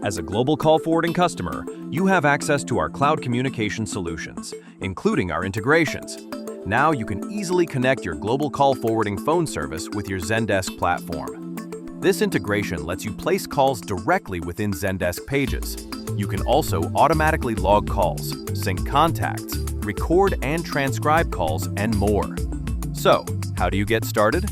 As a global call forwarding customer, you have access to our cloud communication solutions, including our integrations. Now you can easily connect your global call forwarding phone service with your Zendesk platform. This integration lets you place calls directly within Zendesk pages. You can also automatically log calls, sync contacts, record and transcribe calls, and more. So, how do you get started?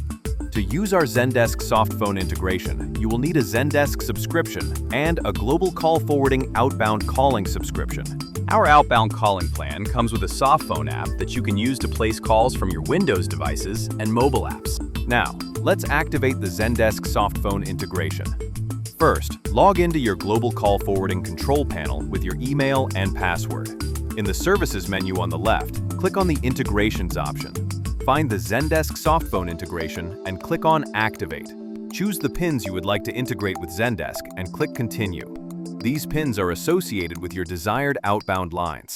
To use our Zendesk Softphone integration, you will need a Zendesk subscription and a global call forwarding outbound calling subscription. Our outbound calling plan comes with a Softphone app that you can use to place calls from your Windows devices and mobile apps. Now, let's activate the Zendesk Softphone integration. First, log into your global call forwarding control panel with your email and password. In the Services menu on the left, click on the Integrations option. Find the Zendesk Softphone integration and click on Activate. Choose the pins you would like to integrate with Zendesk and click Continue. These pins are associated with your desired outbound lines.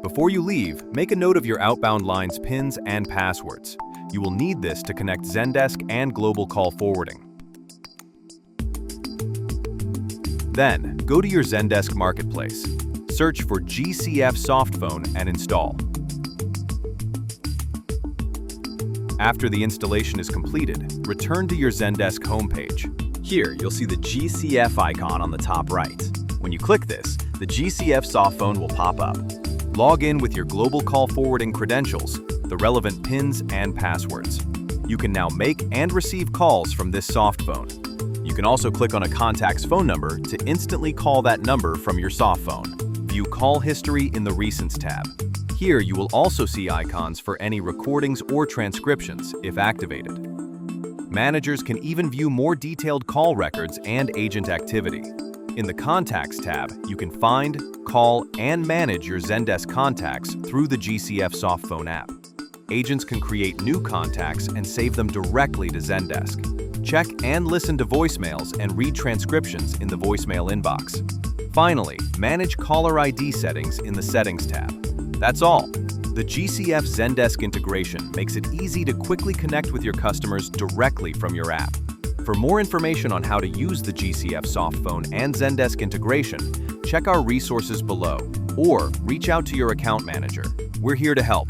Before you leave, make a note of your outbound lines pins and passwords. You will need this to connect Zendesk and global call forwarding. Then, go to your Zendesk Marketplace. Search for GCF Softphone and install. After the installation is completed, return to your Zendesk homepage. Here, you'll see the GCF icon on the top right. When you click this, the GCF Softphone will pop up. Log in with your global call forwarding credentials, the relevant pins and passwords. You can now make and receive calls from this Softphone. You can also click on a contact's phone number to instantly call that number from your Softphone. View call history in the Recents tab. Here, you will also see icons for any recordings or transcriptions, if activated. Managers can even view more detailed call records and agent activity. In the Contacts tab, you can find, call, and manage your Zendesk contacts through the GCF Softphone app. Agents can create new contacts and save them directly to Zendesk. Check and listen to voicemails and read transcriptions in the voicemail inbox. Finally, manage caller ID settings in the Settings tab. That's all. The GCF Zendesk integration makes it easy to quickly connect with your customers directly from your app. For more information on how to use the GCF Softphone and Zendesk integration, check our resources below or reach out to your account manager. We're here to help.